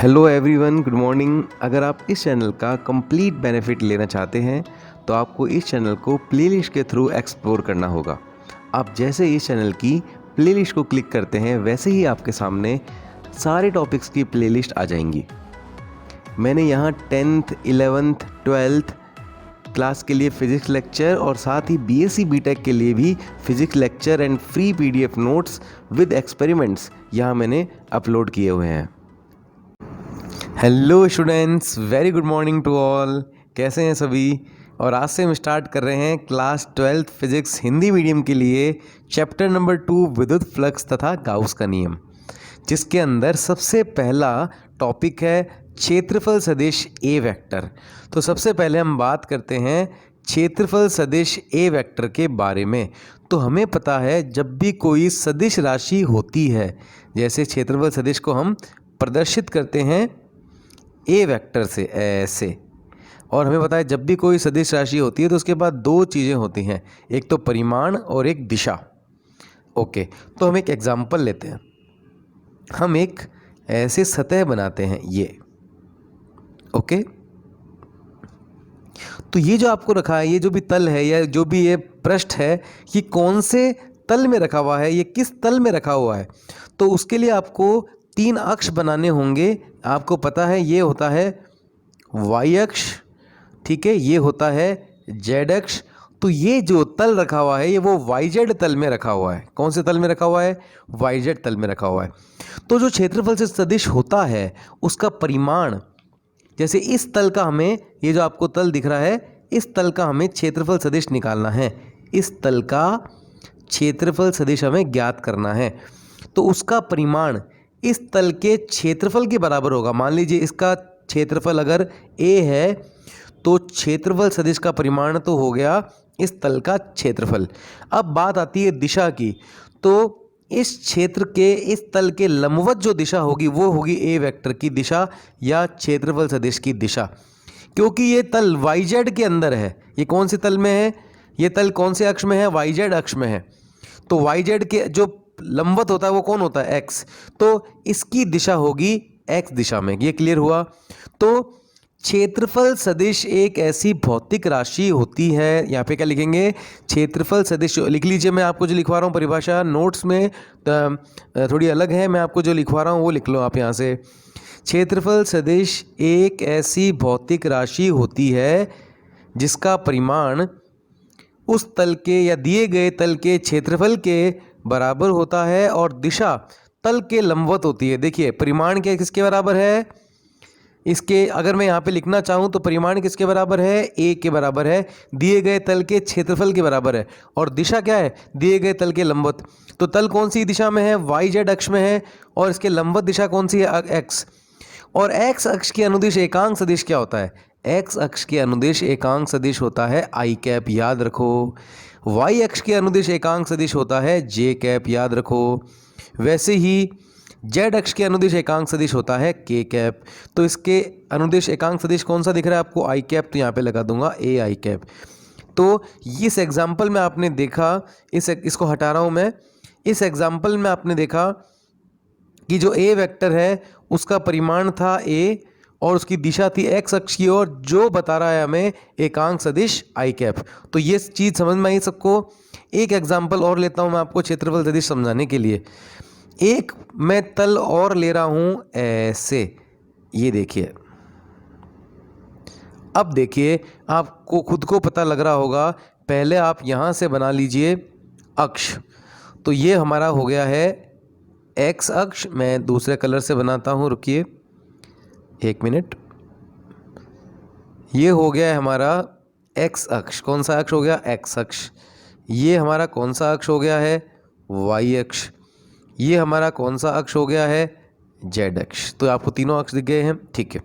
Hello everyone, good morning. अगर आप इस चैनल का कंप्लीट बेनिफिट लेना चाहते हैं तो आपको इस चैनल को प्लेलिस्ट के थ्रू एक्सप्लोर करना होगा। आप जैसे इस चैनल की प्लेलिस्ट को क्लिक करते हैं वैसे ही आपके सामने सारे टॉपिक्स की प्लेलिस्ट आ जाएंगी। मैंने यहाँ 10th, 11th, 12th क्लास के लिए फ़िज़िक्स लेक्चर और साथ ही बीएससी बीटेक के लिए भी physics lecture and free PDF notes with experiments यहाँ मैंने अपलोड किए हुए हैं। Hello students, very good morning to all. कैसे हैं सभी? और आज से हम स्टार्ट कर रहे हैं class 12th physics Hindi medium के लिए चैप्टर नंबर 2 विद्युत फ्लक्स तथा गाउस का नियम, जिसके अंदर सबसे पहला टॉपिक है क्षेत्रफल सदिश ए वेक्टर। तो सबसे पहले हम बात करते हैं क्षेत्रफल सदिश ए वेक्टर के बारे में। तो हमें पता है जब भी कोई सदिश राशि होती है, जैसे क्षेत्रफल सदिश को हम प्रदर्शित करते हैं ए वेक्टर से ऐसे, और हमें पता है जब भी कोई सदिश राशि होती है तो उसके बाद दो चीज़ें होती हैं, एक तो परिमाण और एक दिशा। ओके, तो हम एक एग्जाम्पल लेते हैं। हम एक ऐसे सतह बनाते हैं ये। ओके, तो ये जो आपको रखा है, ये जो भी तल है या जो भी ये पृष्ठ है, ये कौन से तल में रखा हुआ है, ये किस तल में रखा हुआ है। तो उसके लिए आपको 3 अक्ष बनाने होंगे। आपको पता है ये होता है y अक्ष, ठीक है, ये होता है z अक्ष। तो ये जो तल रखा हुआ है ये वो yz तल में रखा हुआ है। कौन से तल में रखा हुआ है? yz तल में रखा हुआ है। तो जो क्षेत्रफल से सदिश होता है उसका परिमाण, जैसे इस तल का हमें, ये जो आपको तल दिख रहा है, इस तल का हमें क्षेत्रफल सदिश निकालना है। इस तल का क्षेत्रफल सदिश हमें ज्ञात करना है। तो उसका परिमाण इस तल के क्षेत्रफल के बराबर होगा। मान लीजिए इसका क्षेत्रफल अगर a है तो क्षेत्रफल सदिश का परिमाण तो हो गया इस तल का क्षेत्रफल। अब बात आती है दिशा की। तो इस क्षेत्र के, इस तल के लंबवत जो दिशा होगी वो होगी ए वेक्टर की दिशा या क्षेत्रफल सदिश की दिशा। क्योंकि ये तल yz के अंदर है। ये कौन से तल में है? ये तल कौन से अक्ष में है? yz अक्ष में है। तो yz के जो लंबवत होता है वो कौन होता है? x। तो इसकी दिशा होगी x दिशा में। ये क्लियर हुआ? तो क्षेत्रफल सदिश एक ऐसी भौतिक राशि होती है। यहाँ पे क्या लिखेंगे? क्षेत्रफल सदिश लिख लीजिए। मैं आपको जो लिखवा रहा हूँ परिभाषा नोट्स में थोड़ी अलग है, मैं आपको जो लिखवा रहा हूँ वो लिख लो आप यहाँ से। क्षेत्रफल सदिश एक ऐसी भौतिक राशि होती है जिसका परिमाण उस तल के या दिए गए तल के क्षेत्रफल के बराबर होता है और दिशा तल के लंबवत होती है। देखिए परिमाण क्या किसके बराबर है? इसके अगर मैं यहाँ पे लिखना चाहूँ तो परिमाण किसके बराबर है? a के बराबर है, दिए गए तल के क्षेत्रफल के बराबर है। और दिशा क्या है? दिए गए तल के लंबवत। तो तल कौन सी दिशा में है? yz अक्ष में है। और इसके लंबवत दिशा कौन सी है? x। और x अक्ष की अनुदिश एकांक सदिश क्या होता है? x अक्ष की अनुदिश एकांक सदिश होता है i कैप, याद रखो। y अक्ष की अनुदिश एकांक सदिश होता है j कैप, याद रखो। वैसे ही z अक्ष के अनुदिश एकांक सदिश होता है k कैप। तो इसके अनुदिश एकांक सदिश कौन सा दिख रहा है आपको? i कैप, तो यहाँ पे लगा दूंगा a i कैप। तो इस एग्जाम्पल में आपने देखा, इसको हटा रहा हूँ मैं। इस एग्जाम्पल में आपने देखा कि जो a वेक्टर है उसका परिमाण था a और उसकी दिशा थी x अक्ष की ओर, जो बता रहा है हमें एकांक सदिश i कैप। तो ये चीज़ समझ में आई सबको? एक एग्जाम्पल और लेता हूँ मैं आपको क्षेत्रफल सदिश समझाने के लिए। एक मैं तल और ले रहा हूँ ऐसे, ये देखिए। अब देखिए आपको खुद को पता लग रहा होगा। पहले आप यहाँ से बना लीजिए अक्ष। तो ये हमारा हो गया है x अक्ष। मैं दूसरे कलर से बनाता हूँ, रुकिए 1 मिनट। ये हो गया है हमारा x अक्ष। कौन सा अक्ष हो गया? x अक्ष। ये हमारा कौन सा अक्ष हो गया है? y अक्ष। ये हमारा कौन सा अक्ष हो गया है? z अक्ष। तो आपको तीनों अक्ष दिख गए हैं, ठीक है।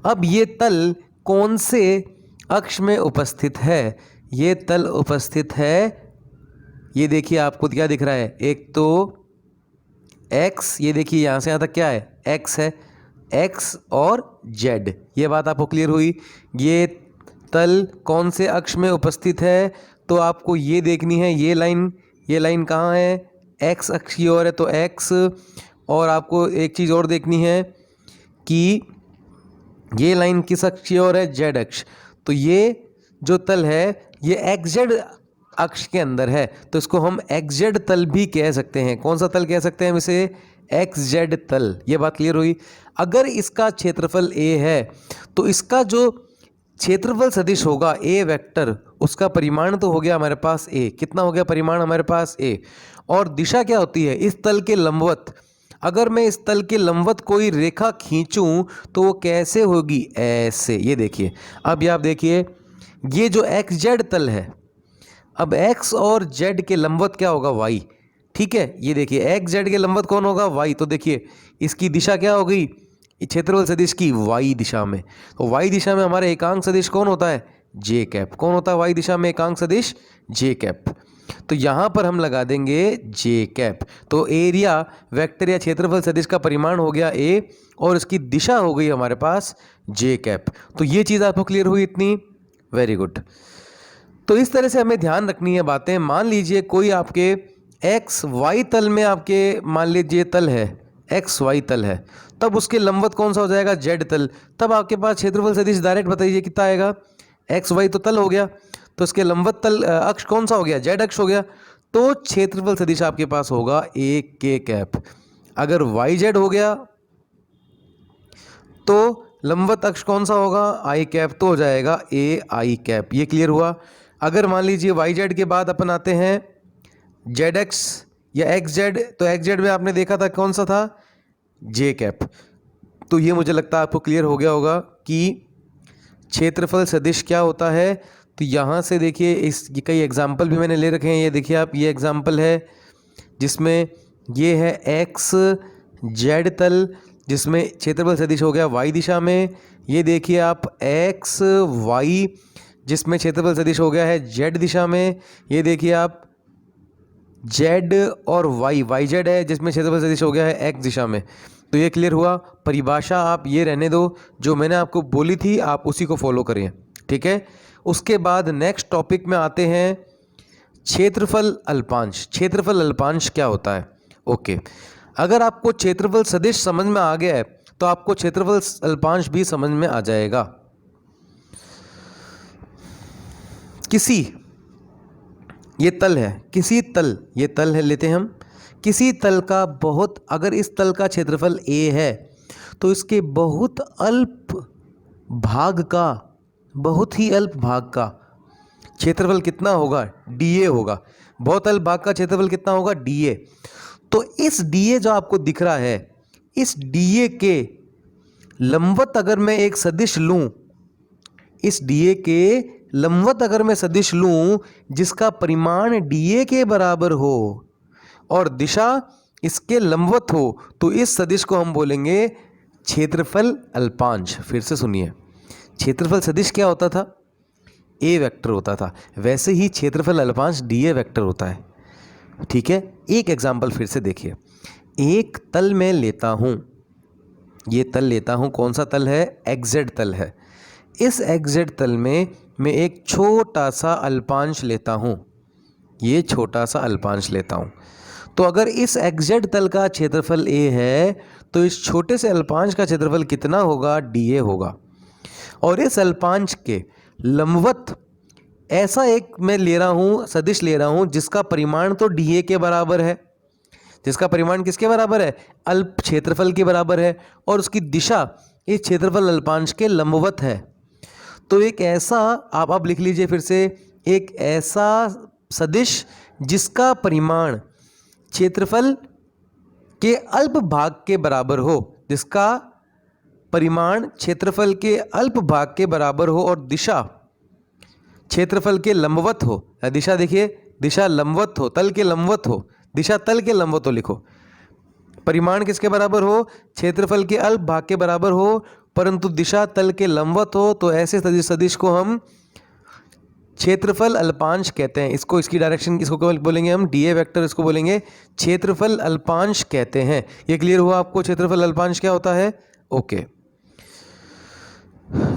अब ये तल कौन से अक्ष में उपस्थित है? ये तल उपस्थित है, ये देखिए आपको क्या दिख रहा है? एक तो x, ये देखिए यहाँ से यहाँ तक क्या है? x है, x और z। ये बात आपको क्लियर हुई? ये तल कौन से अक्ष में उपस्थित है? तो आपको ये देखनी है, ये लाइन कहाँ है? x अक्ष की ओर है, तो x। और आपको एक चीज़ और देखनी है कि ये लाइन किस अक्ष की ओर है, जेड अक्ष। तो ये जो तल है ये एक्स जेड अक्ष के अंदर है, तो इसको हम एक्स जेड तल भी कह सकते हैं। कौन सा तल कह सकते हैं हम इसे, एक्स जेड तल। ये बात क्लियर हुई। अगर इसका क्षेत्रफल ए है तो इसका जो क्षेत्रफल सदिश होगा ए वेक्टर, उसका परिमाण तो हो गया हमारे पास ए। कितना हो गया परिमाण हमारे पास ए। और दिशा क्या होती है, इस तल के लंबवत। अगर मैं इस तल के लंबवत कोई रेखा खींचूं तो वो कैसे होगी, ऐसे। ये देखिए, अब ये आप देखिए, ये जो एक्स जेड तल है, अब एक्स और जेड के लंबवत क्या होगा, वाई। ठीक है, ये देखिए एक्स जेड के लंबवत कौन होगा, वाई। तो देखिए इसकी दिशा क्या हो गई, क्षेत्रफल सदिश की वाई दिशा में। तो वाई दिशा में हमारे एकांक सदिश कौन होता है, जे कैप। कौन होता है वाई दिशा में एकांक सदिश, जे कैप। तो यहाँ पर हम लगा देंगे जे कैप। तो एरिया वेक्टर या क्षेत्रफल सदिश का परिमाण हो गया ए और इसकी दिशा हो गई हमारे पास जे कैप। तो ये चीज़ आपको क्लियर हुई इतनी, वेरी गुड। तो इस तरह से हमें ध्यान रखनी है बातें। मान लीजिए कोई आपके एक्स वाई तल में, आपके मान लीजिए तल है एक्स वाई तल है, तब उसके लंबवत कौन सा हो जाएगा, जेड तल। तब आपके पास क्षेत्रफल सदिश डायरेक्ट बताइए कितना आएगा, एक्स वाई तो तल हो गया, तो इसके लंबवत तल अक्ष कौन सा हो गया, जेड अक्ष हो गया। तो क्षेत्रफल सदिश आपके पास होगा ए के कैप। अगर वाई जेड हो गया तो लंबवत अक्ष कौन सा होगा, आई कैप, तो हो जाएगा ए आई कैप। ये क्लियर हुआ। अगर मान लीजिए वाई जेड के बाद अपन आते हैं जेड एक्स या एक्स जेड, तो एक्स जेड में आपने देखा था कौन सा था, जे कैप। तो ये मुझे लगता है आपको क्लियर हो गया होगा कि क्षेत्रफल सदिश क्या होता है। तो यहाँ से देखिए, इस कई एग्जाम्पल भी मैंने ले रखे हैं। ये देखिए आप, ये एग्जाम्पल है जिसमें ये है एक्स जेड तल, जिसमें क्षेत्रफल सदिश हो गया वाई दिशा में। ये देखिए आप एक्स वाई, जिसमें क्षेत्रफल सदिश हो गया है जेड दिशा में। ये देखिए आप जेड और वाई, वाई जेड है जिसमें क्षेत्रफल सदिश हो गया है एक्स दिशा में। तो ये क्लियर हुआ। परिभाषा आप ये रहने दो, जो मैंने आपको बोली थी आप उसी को फॉलो करें, ठीक है। उसके बाद नेक्स्ट टॉपिक में आते हैं क्षेत्रफल अल्पांश। क्षेत्रफल अल्पांश क्या होता है, ओके। अगर आपको क्षेत्रफल सदिश समझ में आ गया है तो आपको क्षेत्रफल अल्पांश भी समझ में आ जाएगा। किसी, ये तल है, किसी तल, ये तल है लेते हैं हम, किसी तल का बहुत, अगर इस तल का क्षेत्रफल ए है तो इसके बहुत अल्प भाग का, बहुत ही अल्प भाग का क्षेत्रफल कितना होगा, डीए होगा। बहुत अल्प भाग का क्षेत्रफल कितना होगा, डीए। तो इस डीए जो आपको दिख रहा है, इस डीए के लंबवत अगर मैं एक सदिश लूं, इस डीए के लंबवत अगर मैं सदिश लूं जिसका परिमाण डीए के बराबर हो और दिशा इसके लंबवत हो, तो इस सदिश को हम बोलेंगे क्षेत्रफल अल्पांश। फिर से सुनिए, क्षेत्रफल सदिश क्या होता था, ए वेक्टर होता था। वैसे ही क्षेत्रफल अल्पांश डीए वेक्टर होता है, ठीक है। एक एग्जाम्पल फिर से देखिए। एक तल में लेता हूँ, ये तल लेता हूँ, कौन सा तल है, एक्स-जेड तल है। इस एक्स-जेड तल में मैं एक छोटा सा अल्पांश लेता हूँ, ये छोटा सा अल्पांश लेता हूँ। तो अगर इस एक्स-जेड तल का क्षेत्रफल ए है तो इस छोटे से अल्पांश का क्षेत्रफल कितना होगा, डीए होगा। और इस अल्पांश के लंबवत ऐसा एक मैं ले रहा हूँ, सदिश ले रहा हूँ जिसका परिमाण तो डीए के बराबर है, जिसका परिमाण किसके बराबर है, अल्प क्षेत्रफल के बराबर है, और उसकी दिशा इस क्षेत्रफल अल्पांश के लंबवत है। तो एक ऐसा, आप अब लिख लीजिए फिर से, एक ऐसा सदिश जिसका परिमाण क्षेत्रफल के अल्प भाग के बराबर हो, जिसका परिमाण क्षेत्रफल के अल्प भाग के बराबर हो और दिशा क्षेत्रफल के लंबवत हो। दिशा देखिए, दिशा लंबवत हो, तल के लंबवत हो, दिशा तल के लंबवत हो लिखो। परिमाण किसके बराबर हो, क्षेत्रफल के अल्प भाग के बराबर हो, परंतु दिशा तल के लंबवत हो। तो ऐसे सदिश को हम क्षेत्रफल अल्पांश कहते हैं। इसको, इसकी डायरेक्शन इसको बोलेंगे हम डीए वेक्टर, इसको बोलेंगे क्षेत्रफल अल्पांश कहते हैं। ये क्लियर हुआ आपको क्षेत्रफल अल्पांश क्या होता है, ओके।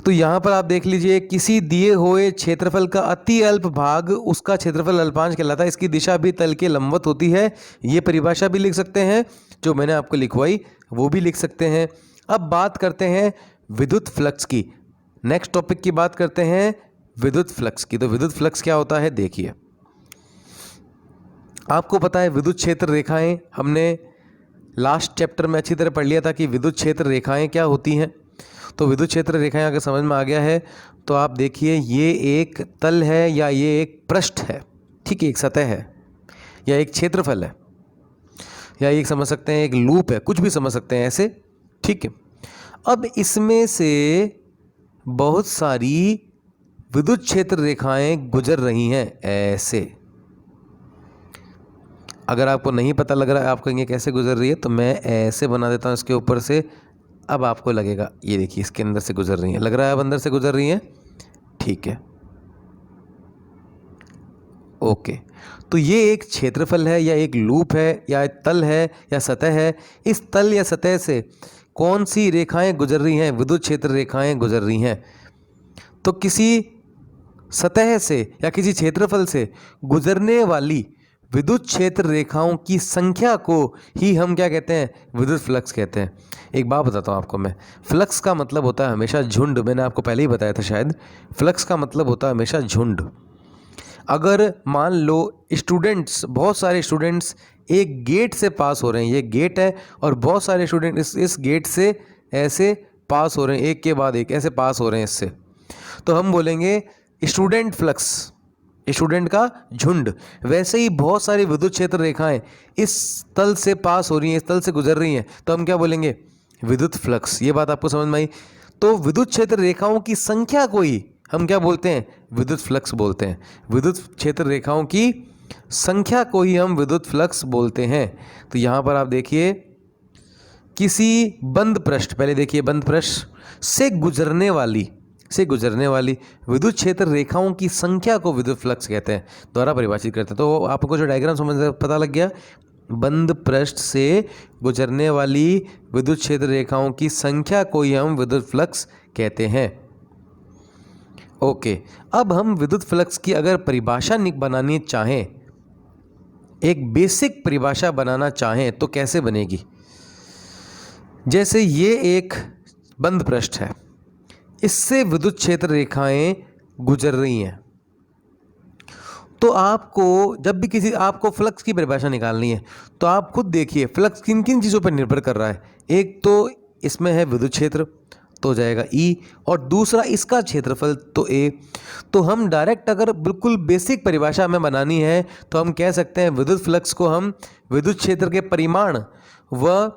तो यहाँ पर आप देख लीजिए, किसी दिए हुए क्षेत्रफल का अति अल्प भाग उसका क्षेत्रफल अल्पांश कहलाता है। इसकी दिशा भी तल के लंबवत होती है। ये परिभाषा भी लिख सकते हैं जो मैंने आपको लिखवाई, वो भी लिख सकते हैं। अब बात करते हैं विद्युत फ्लक्स की। नेक्स्ट टॉपिक की बात करते हैं विद्युत फ्लक्स की। तो विद्युत फ्लक्स क्या होता है, देखिए आपको पता है विद्युत क्षेत्र रेखाएं हमने लास्ट चैप्टर में अच्छी तरह पढ़ लिया था कि विद्युत क्षेत्र रेखाएं क्या होती हैं। तो विद्युत क्षेत्र रेखाएं अगर समझ में आ गया है तो आप देखिए ये एक तल है या ये एक पृष्ठ है, ठीक है, एक सतह है या एक क्षेत्रफल है या एक समझ सकते हैं एक लूप है, कुछ भी समझ सकते हैं ऐसे, ठीक है। अब इसमें से बहुत सारी विद्युत क्षेत्र रेखाएं गुजर रही हैं ऐसे। अगर आपको नहीं पता लग रहा है, आप कहेंगे कैसे गुजर रही है, तो मैं ऐसे बना देता हूँ इसके ऊपर से। अब आपको लगेगा ये देखिए इसके अंदर से गुजर रही है, लग रहा है अब अंदर से गुजर रही है, ठीक है, ओके। तो ये एक क्षेत्रफल है या एक लूप है या एक तल है या सतह है। इस तल या सतह से कौन सी रेखाएं गुजर रही हैं, विद्युत क्षेत्र रेखाएं गुजर रही हैं। तो किसी सतह से या किसी क्षेत्रफल से गुजरने वाली विद्युत क्षेत्र रेखाओं की संख्या को ही हम क्या कहते हैं, विद्युत फ्लक्स कहते हैं। एक बात बताता हूँ आपको मैं, फ्लक्स का मतलब होता है हमेशा झुंड। मैंने आपको पहले ही बताया था शायद, फ्लक्स का मतलब होता है हमेशा झुंड। अगर मान लो स्टूडेंट्स, बहुत सारे स्टूडेंट्स एक गेट से पास हो रहे हैं, ये गेट है और बहुत सारे स्टूडेंट इस गेट से ऐसे पास हो रहे हैं, एक के बाद एक ऐसे पास हो रहे हैं इससे, तो हम बोलेंगे स्टूडेंट फ्लक्स, स्टूडेंट का झुंड। वैसे ही बहुत सारी विद्युत क्षेत्र रेखाएं इस तल से पास हो रही हैं, इस तल से गुजर रही हैं, तो हम क्या बोलेंगे, विद्युत फ्लक्स। ये बात आपको समझ में आई। तो विद्युत क्षेत्र रेखाओं की संख्या को ही हम क्या बोलते हैं, विद्युत फ्लक्स बोलते हैं। विद्युत क्षेत्र रेखाओं की संख्या को ही हम विद्युत फ्लक्स बोलते हैं। तो यहाँ पर आप देखिए किसी बंद पृष्ठ, पहले देखिए बंद पृष्ठ से गुजरने वाली विद्युत क्षेत्र रेखाओं की संख्या को विद्युत फ्लक्स कहते हैं, द्वारा परिभाषित करते हैं। तो आपको जो डायग्राम समझ पता लग गया, बंद पृष्ठ से गुजरने वाली विद्युत क्षेत्र रेखाओं की संख्या को ही हम विद्युत फ्लक्स कहते हैं, ओके। अब हम विद्युत फ्लक्स की अगर परिभाषा बनानी चाहें, एक बेसिक परिभाषा बनाना चाहें, तो कैसे बनेगी। जैसे ये एक बंद पृष्ठ है, इससे विद्युत क्षेत्र रेखाएं गुजर रही हैं, तो आपको जब भी किसी आपको फ्लक्स की परिभाषा निकालनी है तो आप खुद देखिए फ्लक्स किन किन चीज़ों पर निर्भर कर रहा है। एक तो इसमें है विद्युत क्षेत्र, तो हो जाएगा E, और दूसरा इसका क्षेत्रफल, तो A। तो हम डायरेक्ट अगर बिल्कुल बेसिक परिभाषा हमें बनानी है तो हम कह सकते हैं विद्युत फ्लक्स को हम विद्युत क्षेत्र के परिमाण व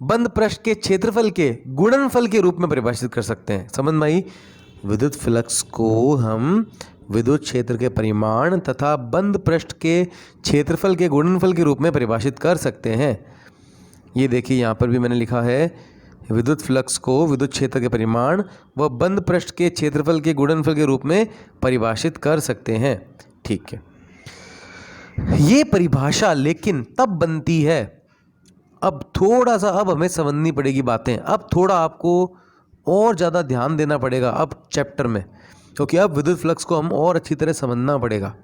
बंद पृष्ठ के क्षेत्रफल के गुणनफल के रूप में परिभाषित कर सकते हैं। समझ में आई। विद्युत फ्लक्स को हम विद्युत क्षेत्र के परिमाण तथा बंद पृष्ठ के क्षेत्रफल के गुणनफल के रूप में परिभाषित कर सकते हैं। ये देखिए यहाँ पर भी मैंने लिखा है, विद्युत फ्लक्स को विद्युत क्षेत्र के परिमाण व बंद पृष्ठ के क्षेत्रफल के गुणनफल के रूप में परिभाषित कर सकते हैं, ठीक है। ये परिभाषा लेकिन तब बनती है, अब थोड़ा सा अब हमें समझनी पड़ेगी बातें, अब थोड़ा आपको और ज़्यादा ध्यान देना पड़ेगा अब चैप्टर में, क्योंकि अब विद्युत फ्लक्स को हम और अच्छी तरह समझना पड़ेगा।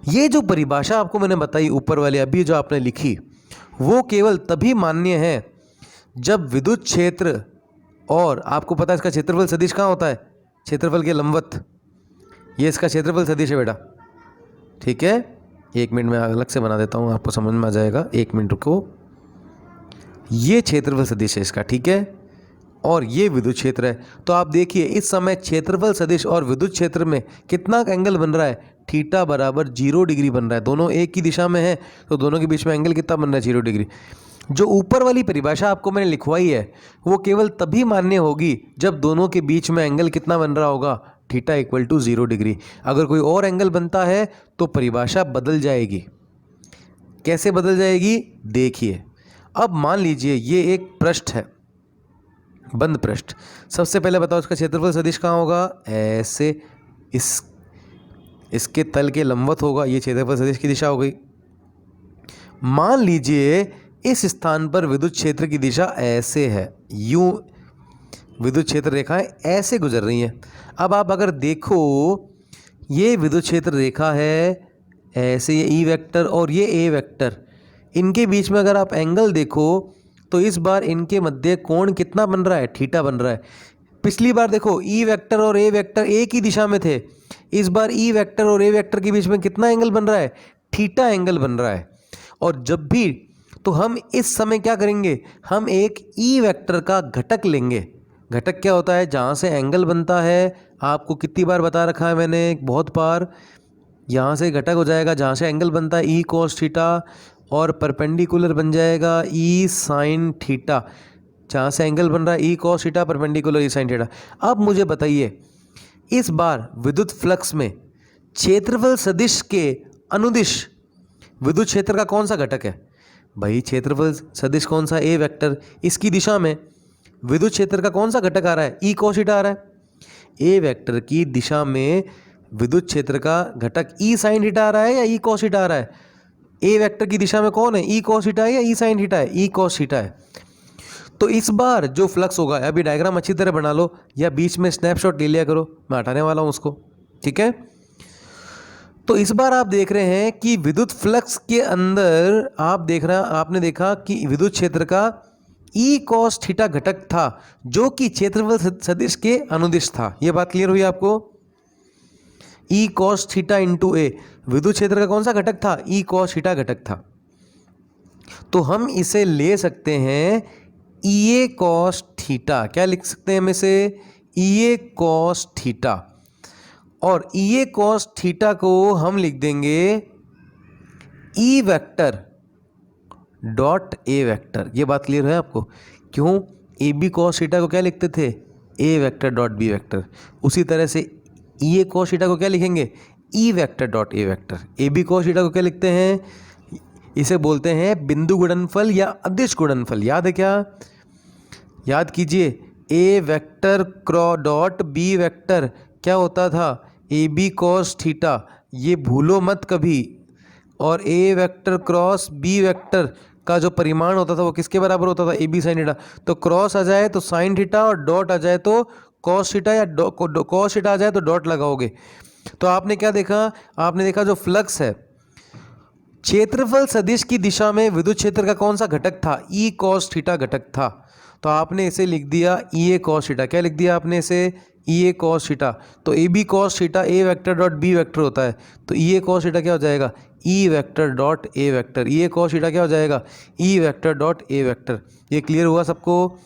ये जो परिभाषा आपको मैंने बताई ऊपर वाली अभी जो आपने लिखी, वो केवल तभी मान्य है जब विद्युत क्षेत्र, और आपको पता है इसका क्षेत्रफल सदिश कहाँ होता है, क्षेत्रफल के लंबवत, ये इसका क्षेत्रफल सदिश है बेटा, ठीक है। 1 मिनट में अलग से बना देता हूँ, आपको समझ में आ जाएगा, 1 मिनट रुको। ये क्षेत्रफल सदिश है इसका, ठीक है, और ये विद्युत क्षेत्र है। तो आप देखिए इस समय क्षेत्रफल सदिश और विद्युत क्षेत्र में कितना एंगल बन रहा है, थीटा बराबर 0 डिग्री बन रहा है। दोनों एक ही दिशा में है तो दोनों के बीच में एंगल कितना बन रहा है, 0 डिग्री। जो ऊपर वाली परिभाषा आपको मैंने लिखवाई है वो केवल तभी मान्य होगी जब दोनों के बीच में एंगल कितना बन रहा होगा, थीटा इक्वल टू 0 डिग्री। अगर कोई और एंगल बनता है तो परिभाषा बदल जाएगी। कैसे बदल जाएगी, देखिए। अब मान लीजिए ये एक पृष्ठ है, बंद पृष्ठ। सबसे पहले बताओ इसका क्षेत्रफल सदिश कहाँ होगा, ऐसे इसके तल के लंबवत होगा, ये क्षेत्रफल सदिश की दिशा हो गई। मान लीजिए इस स्थान पर विद्युत क्षेत्र की दिशा ऐसे है, यूं विद्युत क्षेत्र रेखाएं ऐसे गुजर रही हैं। अब आप अगर देखो ये विद्युत क्षेत्र रेखा है ऐसे, ये ई वेक्टर और ये ए वेक्टर, इनके बीच में अगर आप एंगल देखो तो इस बार इनके मध्य कोण कितना बन रहा है, थीटा बन रहा है। पिछली बार देखो ई वेक्टर और ए वेक्टर एक ही दिशा में थे, इस बार ई वेक्टर और ए वेक्टर के बीच में कितना एंगल बन रहा है, थीटा एंगल बन रहा है। और जब भी तो हम इस समय क्या करेंगे, हम एक ई वेक्टर का घटक लेंगे। घटक क्या होता है, जहाँ से एंगल बनता है, आपको कितनी बार बता रखा है मैंने, बहुत बार। यहाँ से घटक हो जाएगा जहाँ से एंगल बनता है ई कॉस थीटा, और परपेंडिकुलर बन जाएगा ई साइन थीटा। जहाँ से एंगल बन रहा है ई कॉस थीटा, परपेंडिकुलर ई साइन थीटा। अब मुझे बताइए, इस बार विद्युत फ्लक्स में क्षेत्रफल सदिश के अनुदिश विद्युत क्षेत्र का कौन सा घटक है। भाई क्षेत्रफल सदिश कौन सा, ए वेक्टर, इसकी दिशा में विद्युत क्षेत्र का कौन सा घटक आ रहा है, ई कॉस थीटा आ रहा है। ए वेक्टर की दिशा में विद्युत क्षेत्र का घटक ई साइन थीटा आ रहा है या ई कॉस थीटा आ रहा है। ए वेक्टर की दिशा में कौन है, ई कॉस थीटा है या ई साइन थीटा है, ई कॉस थीटा है। तो इस बार जो फ्लक्स होगा, अभी डायग्राम अच्छी तरह बना लो या बीच में स्नैपशॉट ले लिया करो, मैं हटाने वाला हूँ उसको, ठीक है। तो इस बार आप देख रहे हैं कि विद्युत फ्लक्स के अंदर आपने देखा कि विद्युत क्षेत्र का ई कॉस थीटा घटक था जो कि क्षेत्रफल सदिश के अनुदिश था। यह बात क्लियर हुई आपको। ई कॉस थीटा इंटू ए विद्युत क्षेत्र का कौन सा घटक था, ई कॉस थीटा घटक था। तो हम इसे ले सकते हैं ई ए कॉस थीटा, क्या लिख सकते हैं हम इसे, ई ए कॉस थीटा। और ई ए कॉस थीटा को हम लिख देंगे ई वेक्टर डॉट ए वेक्टर। ये बात क्लियर है आपको। क्यों, ए बी कॉस थीटा को क्या लिखते थे, ए वेक्टर डॉट बी वेक्टर। उसी तरह से ई ए कॉस थीटा को क्या लिखेंगे, E vector dot A vector. A B cos theta को क्या लिखते हैं, इसे बोलते हैं बिंदु गुणनफल या अदिश गुणनफल। याद है क्या, याद कीजिए, A vector cross dot B vector क्या होता था, ए बी कॉस थीटा, ये भूलो मत कभी। और ए वेक्टर क्रॉस बी वेक्टर का जो परिमाण होता था वो किसके बराबर होता था, ए बी साइन थीटा। तो क्रॉस आ जाए तो साइन थीटा और डॉट आ जाए तो कॉस थीटा, या कॉस थीटा आ जाए तो डॉट लगाओगे। तो आपने क्या देखा, आपने देखा जो फ्लक्स है, क्षेत्रफल सदिश की दिशा में विद्युत क्षेत्र का कौन सा घटक था, ई कॉस थीटा घटक था। तो आपने इसे लिख दिया ई ए कॉस थीटा। क्या लिख दिया आपने इसे, ई ए कॉस थीटा। तो A B cos theta A vector dot B vector होता है, तो ई ए कॉस थीटा क्या हो जाएगा, ई vector dot A vector. E A cos theta क्या हो जाएगा, ई वेक्टर डॉट ए वेक्टर। ये क्लियर हुआ सबको।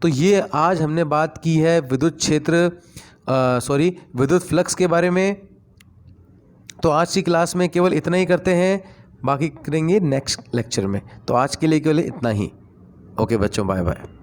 तो ये आज हमने बात की है विद्युत क्षेत्र विद्युत फ्लक्स के बारे में। तो आज की क्लास में केवल इतना ही करते हैं, बाकी करेंगे नेक्स्ट लेक्चर में। तो आज के लिए केवल इतना ही। ओके बच्चों, बाय बाय।